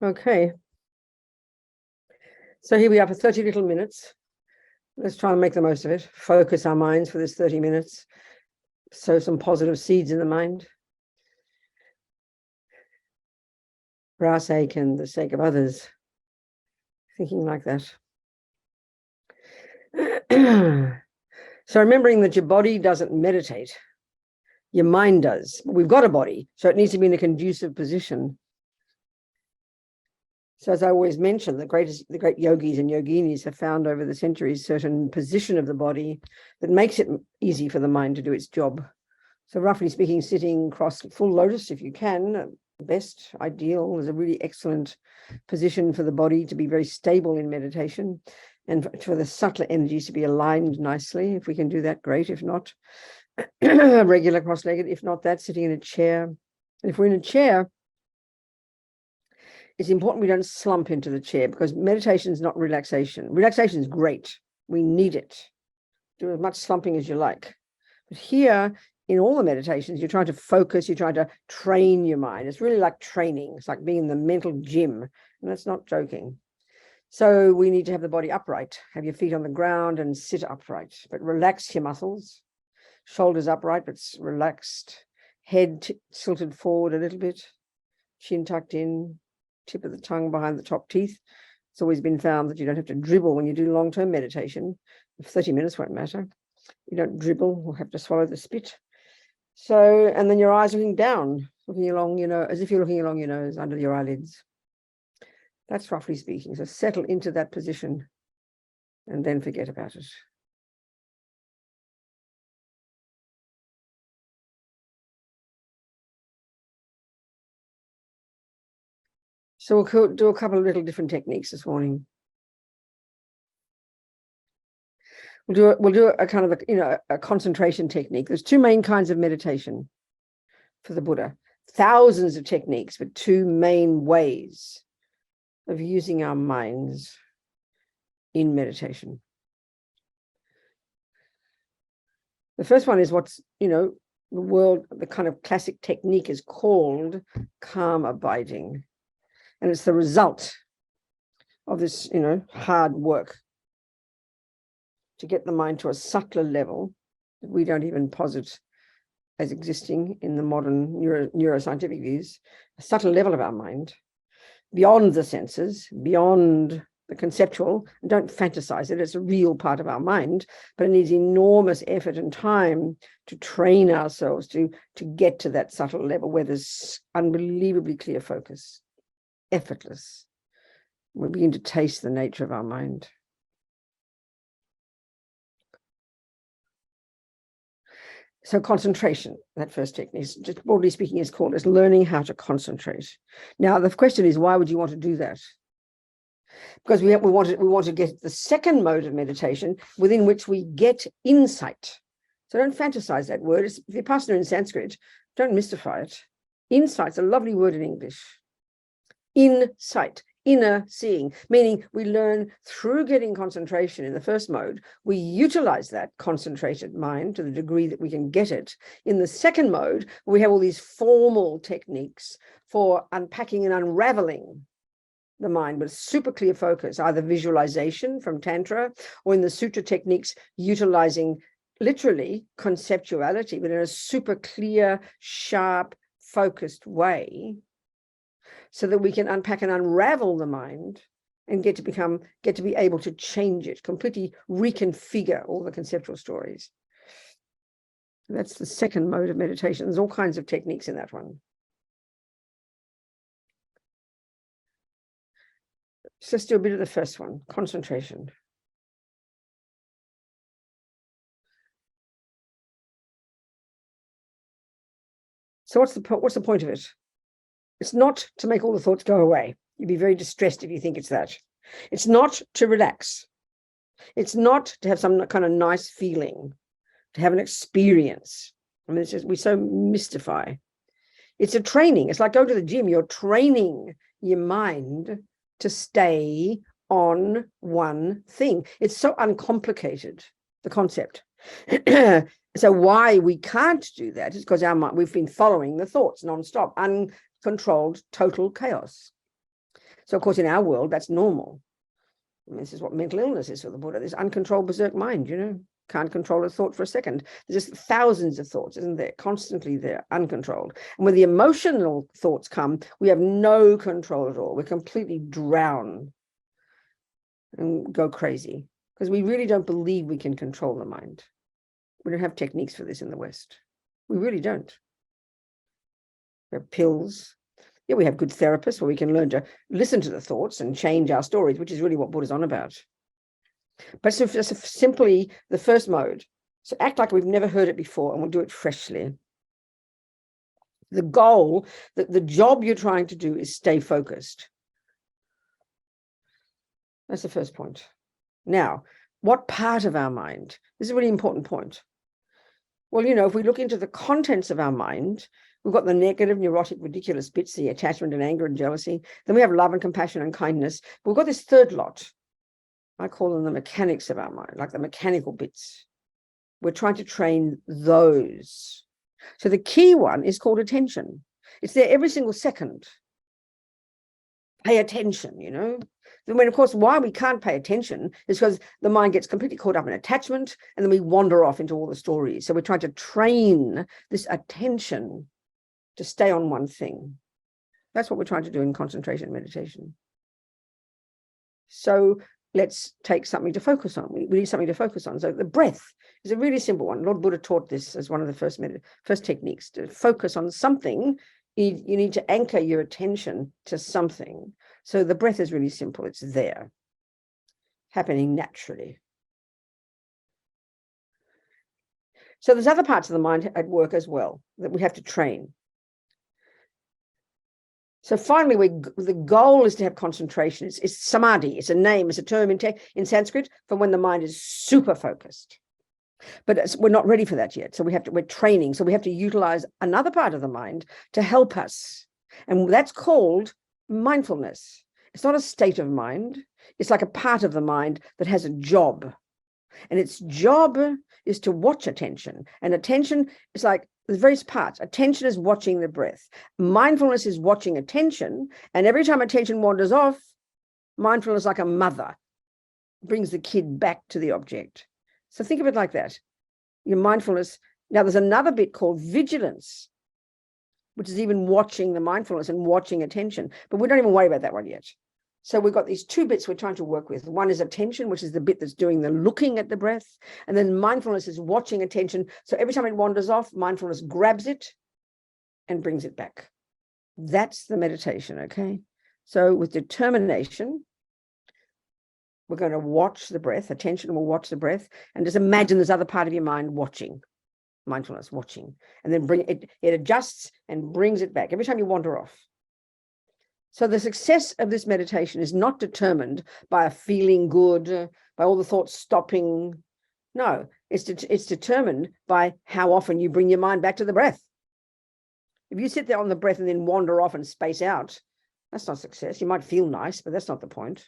Okay. So here we are for 30 little minutes. Let's try and make the most of it. Focus our minds for this 30 minutes. Sow some positive seeds in the mind. For our sake and the sake of others. Thinking like that. So remembering that your body doesn't meditate. Your mind does. We've got a body, so it needs to be in a conducive position. So as I always mention, the great yogis and yoginis have found over the centuries certain position of the body that makes it easy for the mind to do its job. So roughly speaking, sitting cross full lotus, if you can, best, ideal, is a really excellent position for the body to be very stable in meditation and for the subtler energies to be aligned nicely. If we can do that, great. If not, regular cross-legged. If not that, sitting in a chair. And if we're in a chair, it's important we don't slump into the chair, because meditation is not relaxation. Relaxation is great. We need it. Do as much slumping as you like. But here, in all the meditations, you're trying to focus, you're trying to train your mind. It's really like training. It's like being in the mental gym. And that's not joking. So we need to have the body upright. Have your feet on the ground and sit upright. But relax your muscles. Shoulders upright, but relaxed. Head tilted forward a little bit. Chin tucked in. Tip of the tongue behind the top teeth. It's always been found that you don't have to dribble when you do long-term meditation. 30 minutes won't matter. You don't dribble or have to swallow the spit. So, and then your eyes looking down, looking along, as if you're looking along your nose under your eyelids. That's roughly speaking. So settle into that position and then forget about it. So we'll do a couple of little different techniques this morning. We'll do a kind of a concentration technique. There's two main kinds of meditation for the Buddha. Thousands of techniques, but two main ways of using our minds in meditation. The first one is what's, the kind of classic technique is called calm abiding. And it's the result of this, hard work to get the mind to a subtler level that we don't even posit as existing in the modern neuroscientific views, a subtle level of our mind, beyond the senses, beyond the conceptual. And don't fantasize it. It's a real part of our mind, but it needs enormous effort and time to train ourselves to get to that subtle level where there's unbelievably clear focus. Effortless. We begin to taste the nature of our mind. So concentration, that first technique, just broadly speaking, is called as learning how to concentrate. Now, the question is, why would you want to do that? Because we want to get the second mode of meditation within which we get insight. So don't fantasize that word. It's Vipassana in Sanskrit. Don't mystify it. Insight's a lovely word in English. Insight, inner seeing, meaning we learn through getting concentration in the first mode. We utilize that concentrated mind to the degree that we can get it. In the second mode, we have all these formal techniques for unpacking and unraveling the mind with super clear focus, either visualization from Tantra, or in the sutra techniques, utilizing literally conceptuality, but in a super clear, sharp, focused way, so that we can unpack and unravel the mind and get to be able to change it, completely reconfigure all the conceptual stories. That's the second mode of meditation. There's all kinds of techniques in that one. So let's do a bit of the first one, concentration. So what's the point of it? It's not to make all the thoughts go away. You'd be very distressed if you think it's that. It's not to relax. It's not to have some kind of nice feeling, to have an experience. I mean, we so mystify. It's a training. It's like going to the gym. You're training your mind to stay on one thing. It's so uncomplicated, the concept. So why we can't do that is because our mind, we've been following the thoughts nonstop, uncontrolled, total chaos. So of course, in our world, that's normal. I mean, this is what mental illness is for the Buddha, this uncontrolled berserk mind, can't control a thought for a second. There's just thousands of thoughts, isn't there? Constantly there, uncontrolled. And when the emotional thoughts come, we have no control at all. We're completely drowned and go crazy because we really don't believe we can control the mind. We don't have techniques for this in the West. We really don't. We have pills. Yeah, we have good therapists where we can learn to listen to the thoughts and change our stories, which is really what Buddha's on about. But so just simply the first mode. So act like we've never heard it before and we'll do it freshly. The goal, the job you're trying to do is stay focused. That's the first point. Now, what part of our mind? This is a really important point. Well, if we look into the contents of our mind, we've got the negative, neurotic, ridiculous bits, the attachment and anger and jealousy. Then we have love and compassion and kindness. But we've got this third lot. I call them the mechanics of our mind, like the mechanical bits. We're trying to train those. So the key one is called attention. It's there every single second. Pay attention, Then, of course, why we can't pay attention is because the mind gets completely caught up in attachment and then we wander off into all the stories. So we're trying to train this attention to stay on one thing. That's what we're trying to do in concentration meditation. So let's take something to focus on. We need something to focus on. So the breath is a really simple one. Lord Buddha taught this as one of the first techniques. To focus on something, you need to anchor your attention to something. So the breath is really simple. It's there, happening naturally. So there's other parts of the mind at work as well that we have to train. So finally, the goal is to have concentration. It's samadhi. It's a name. It's a term in Sanskrit for when the mind is super focused. But we're not ready for that yet. So we're training. So we have to utilize another part of the mind to help us. And that's called mindfulness. It's not a state of mind. It's like a part of the mind that has a job. And its job is to watch attention. And attention is like there's various parts. Attention is watching the breath. Mindfulness is watching attention. And every time attention wanders off, mindfulness, like a mother, brings the kid back to the object. So think of it like that. Your mindfulness. Now, there's another bit called vigilance, which is even watching the mindfulness and watching attention. But we don't even worry about that one yet. So we've got these two bits we're trying to work with. One is attention, which is the bit that's doing the looking at the breath. And then mindfulness is watching attention. So every time it wanders off, mindfulness grabs it and brings it back. That's the meditation, okay? So with determination, we're going to watch the breath. Attention will watch the breath. And just imagine this other part of your mind watching. Mindfulness, watching. And then it adjusts and brings it back every time you wander off. So the success of this meditation is not determined by a feeling good, by all the thoughts stopping. No, it's determined by how often you bring your mind back to the breath. If you sit there on the breath and then wander off and space out, that's not success. You might feel nice, but that's not the point.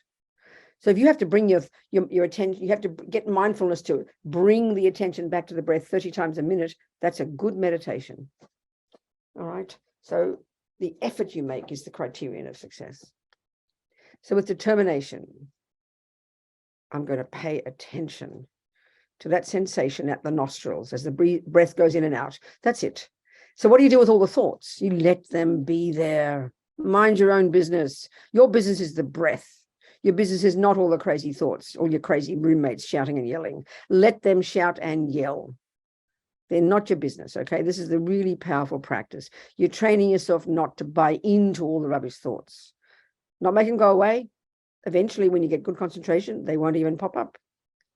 So if you have to bring your attention, you have to get mindfulness to bring the attention back to the breath 30 times a minute, that's a good meditation. All right. So the effort you make is the criterion of success. So with determination, I'm going to pay attention to that sensation at the nostrils as the breath goes in and out. That's it. So what do you do with all the thoughts? You let them be there. Mind your own business. Your business is the breath. Your business is not all the crazy thoughts, all your crazy roommates shouting and yelling. Let them shout and yell. They're not your business, okay? This is the really powerful practice. You're training yourself not to buy into all the rubbish thoughts. Not make them go away. Eventually, when you get good concentration, they won't even pop up.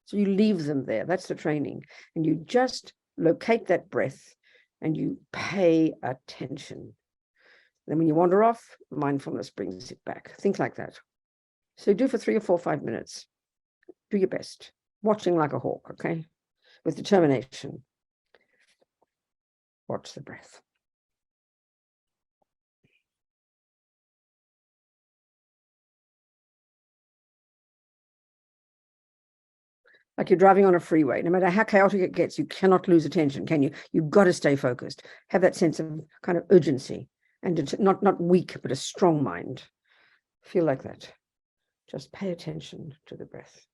So you leave them there. That's the training. And you just locate that breath and you pay attention. Then when you wander off, mindfulness brings it back. Think like that. So do for 3 or 4 or 5 minutes. Do your best. Watching like a hawk, okay? With determination. Watch the breath. Like you're driving on a freeway. No matter how chaotic it gets, you cannot lose attention, can you? You've got to stay focused. Have that sense of kind of urgency and not weak, but a strong mind. Feel like that. Just pay attention to the breath.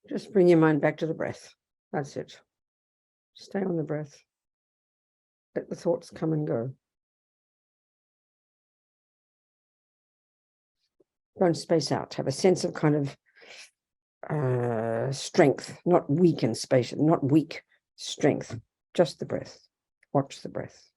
Just bring your mind back to the breath. That's it. Stay on the breath. Let the thoughts come and go. Don't space out. Have a sense of kind of strength, not weak and spacious, not weak strength, just the breath. Watch the breath.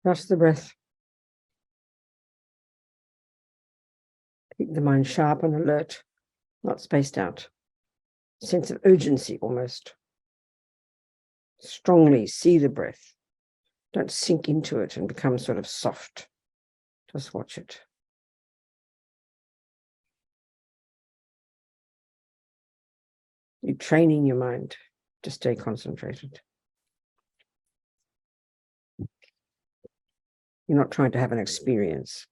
Just the breath. Keep the mind sharp and alert, not spaced out. Sense of urgency almost. Strongly see the breath. Don't sink into it and become sort of soft. Just watch it. You're training your mind to stay concentrated. You're not trying to have an experience.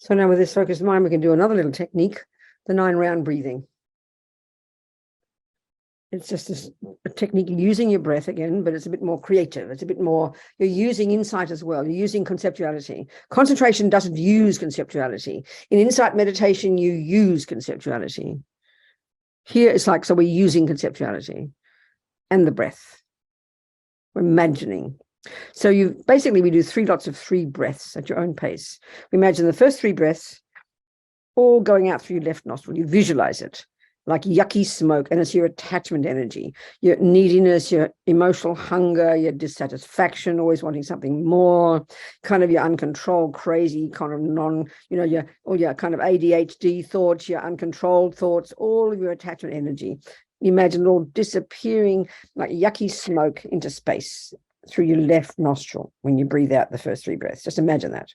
So now with this focused mind, we can do another little technique, the 9-round breathing. It's just a technique using your breath again, but it's a bit more creative. It's a bit more, you're using insight as well. You're using conceptuality. Concentration doesn't use conceptuality. In insight meditation, you use conceptuality. Here it's like, so we're using conceptuality and the breath. We're imagining. So we do 3 lots of 3 breaths at your own pace. We imagine the first 3 breaths all going out through your left nostril. You visualize it like yucky smoke, and it's your attachment energy, your neediness, your emotional hunger, your dissatisfaction, always wanting something more, kind of your uncontrolled, crazy, kind of your kind of ADHD thoughts, your uncontrolled thoughts, all of your attachment energy. You imagine it all disappearing like yucky smoke into space through your left nostril when you breathe out the first 3 breaths. Just imagine that.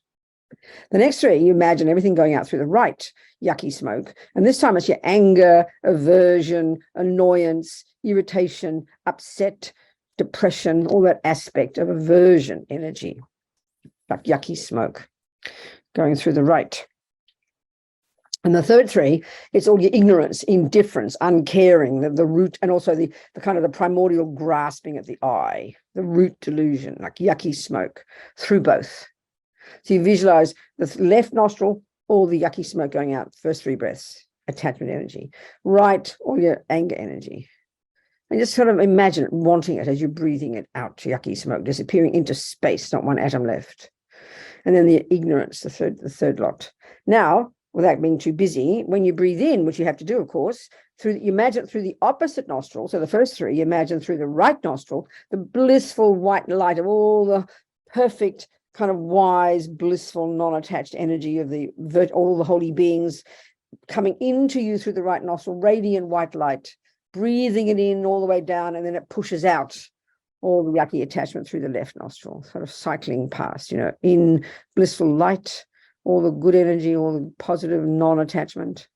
The next 3, you imagine everything going out through the right yucky smoke. And this time it's your anger, aversion, annoyance, irritation, upset, depression, all that aspect of aversion energy, like yucky smoke going through the right. And the third 3, it's all your ignorance, indifference, uncaring, the root, and also the kind of the primordial grasping at the eye, the root delusion, like yucky smoke through both. So you visualize the left nostril, all the yucky smoke going out, first 3 breaths, attachment energy. Right, all your anger energy. And just sort of imagine it, wanting it as you're breathing it out, yucky smoke, disappearing into space, not one atom left. And then the ignorance, the third lot. Now, without being too busy, when you breathe in, which you have to do, of course, you imagine it through the opposite nostril. So the first 3, you imagine through the right nostril, the blissful white light of all the perfect kind of wise, blissful, non-attached energy of all the holy beings coming into you through the right nostril, radiant white light, breathing it in all the way down, and then it pushes out all the yucky attachment through the left nostril, sort of cycling past, in blissful light, all the good energy, all the positive non-attachment,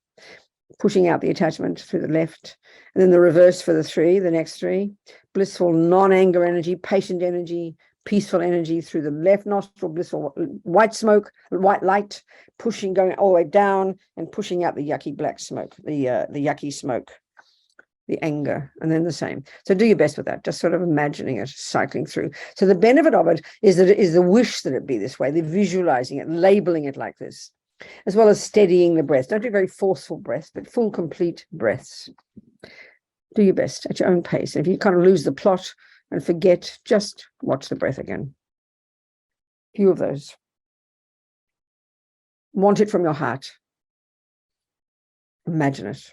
pushing out the attachment through the left. And then the reverse for the next 3, blissful non-anger energy, patient energy, peaceful energy through the left nostril, blissful white smoke, white light, going all the way down and pushing out the yucky black smoke, the yucky smoke, the anger, and then the same. So do your best with that, just sort of imagining it cycling through. So the benefit of it is that it is the wish that it be this way, the visualizing it, labeling it like this, as well as steadying the breath. Don't do very forceful breaths, but full, complete breaths. Do your best at your own pace. If you kind of lose the plot and forget, just watch the breath again. Few of those. Want it from your heart. Imagine it.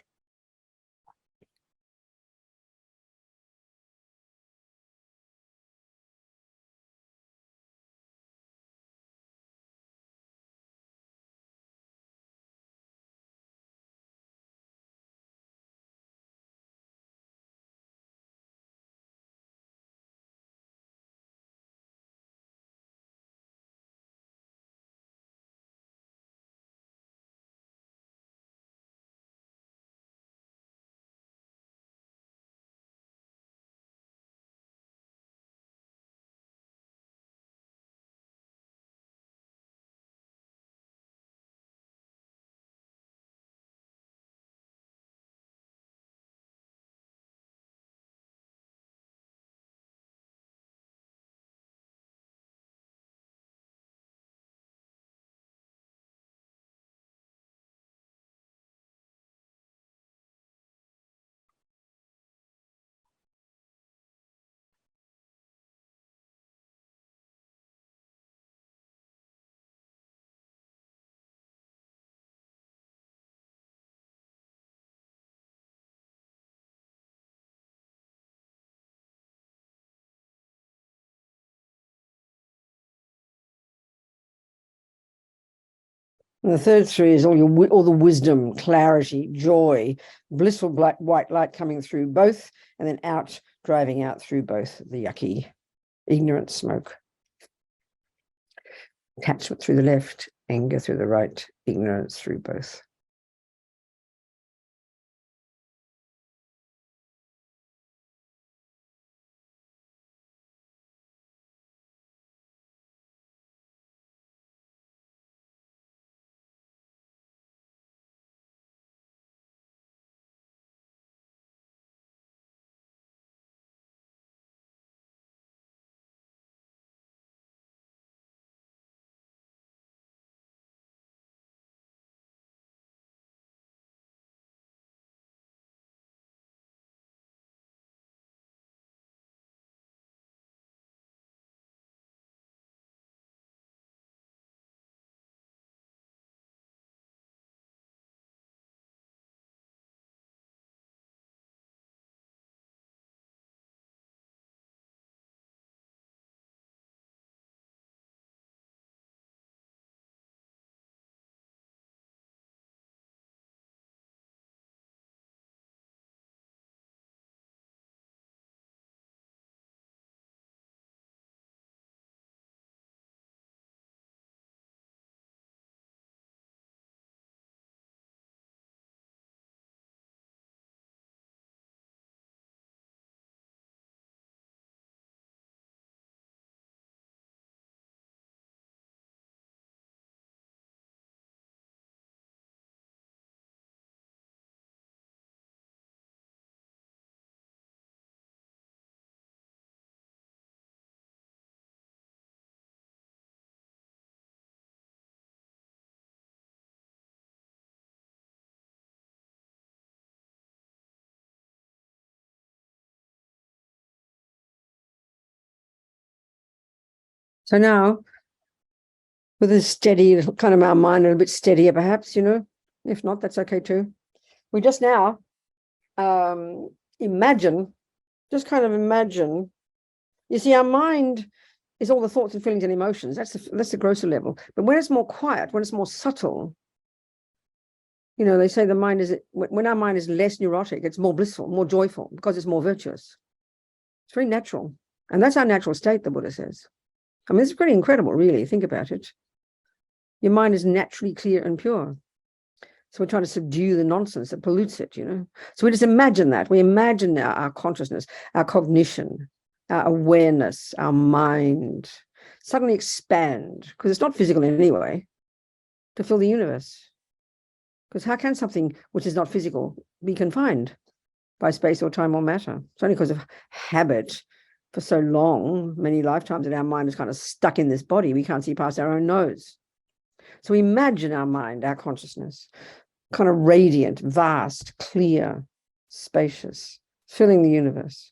And the third 3 is all the wisdom, clarity, joy, blissful black white light coming through both, and then out, driving out through both the yucky, ignorant smoke. Attachment through the left, anger through the right, ignorance through both. So now, with a steady, kind of our mind a little bit steadier, perhaps, if not, that's okay too. We just now imagine, just kind of imagine. You see, our mind is all the thoughts and feelings and emotions. That's the grosser level. But when it's more quiet, when it's more subtle, they say the mind is, when our mind is less neurotic, it's more blissful, more joyful, because it's more virtuous. It's very natural. And that's our natural state, the Buddha says. I mean, it's pretty incredible, really. Think about it. Your mind is naturally clear and pure. So we're trying to subdue the nonsense that pollutes it, So we just imagine that. We imagine our consciousness, our cognition, our awareness, our mind suddenly expand, because it's not physical in any way, to fill the universe. Because how can something which is not physical be confined by space or time or matter? It's only because of habit for so long, many lifetimes, that our mind is kind of stuck in this body. We can't see past our own nose. So imagine our mind, our consciousness, kind of radiant, vast, clear, spacious, filling the universe.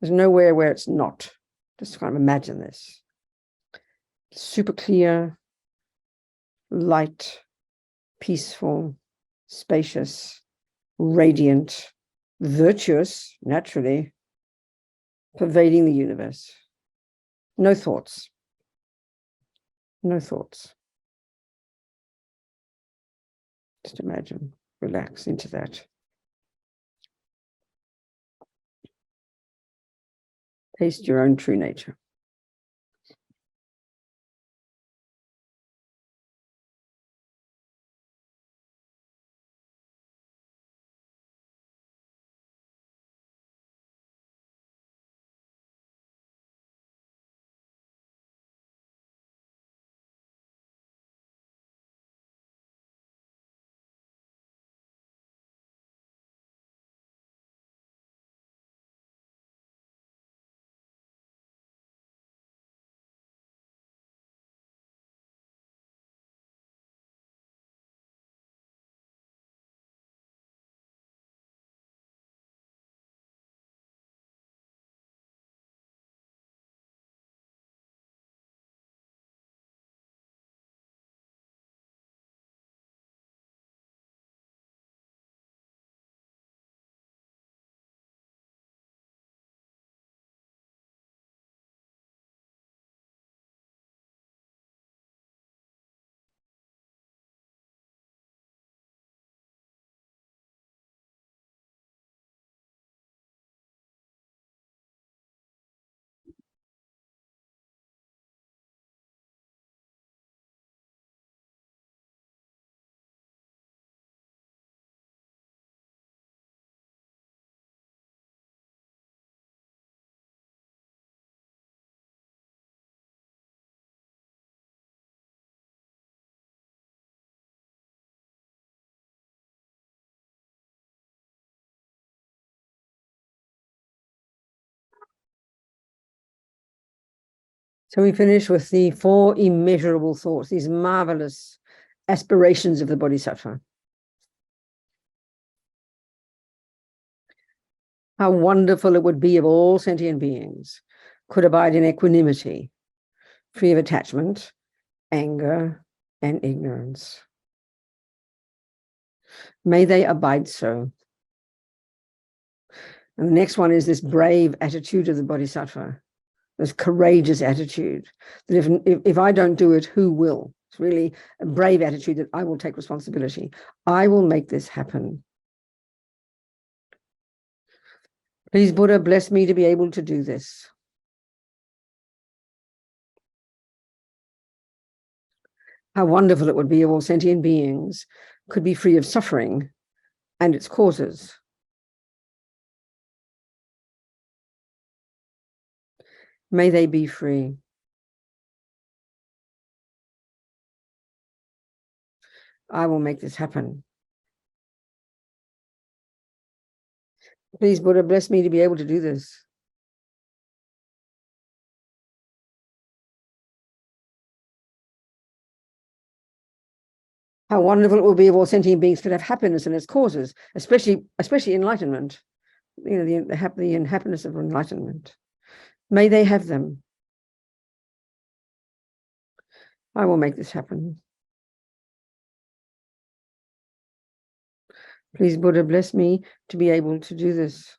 There's nowhere where it's not. Just kind of imagine this. Super clear, light, peaceful, spacious, radiant, virtuous, naturally, pervading the universe. No thoughts. No thoughts. Just imagine, relax into that. Taste your own true nature. So we finish with the 4 immeasurable thoughts, these marvelous aspirations of the Bodhisattva. How wonderful it would be if all sentient beings could abide in equanimity, free of attachment, anger, and ignorance. May they abide so. And the next one is this brave attitude of the Bodhisattva, this courageous attitude, that if I don't do it, who will? It's really a brave attitude that I will take responsibility. I will make this happen. Please, Buddha, bless me to be able to do this. How wonderful it would be if all sentient beings could be free of suffering and its causes. May they be free. I will make this happen. Please, Buddha, bless me to be able to do this. How wonderful it will be if all sentient beings could have happiness and its causes, especially enlightenment, the happiness of enlightenment. May they have them. I will make this happen. Please, Buddha, bless me to be able to do this.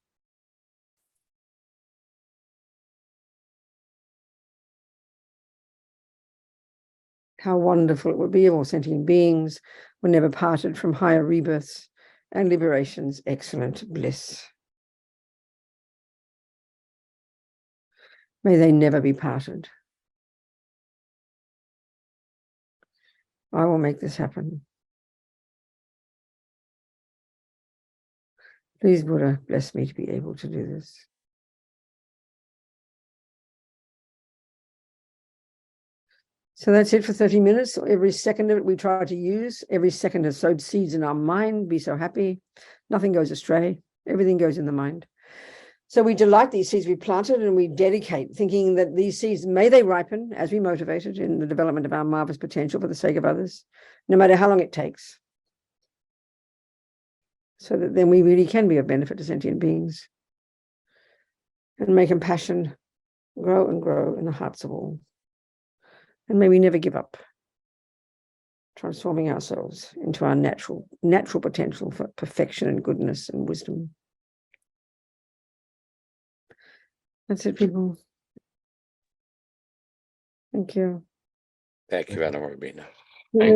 How wonderful it would be if all sentient beings were never parted from higher rebirths and liberations. Excellent bliss. May they never be parted. I will make this happen. Please, Buddha, bless me to be able to do this. So that's it for 30 minutes. Every second of it we try to use. Every second has sowed seeds in our mind. Be so happy. Nothing goes astray. Everything goes in the mind. So we delight these seeds we planted, and we dedicate, thinking that these seeds, may they ripen as we motivated in the development of our marvelous potential for the sake of others, no matter how long it takes. So that then we really can be of benefit to sentient beings. And may compassion grow and grow in the hearts of all. And may we never give up transforming ourselves into our natural potential for perfection and goodness and wisdom. That's it, people. Thank you. Thank you, Anna Robina. Thank you.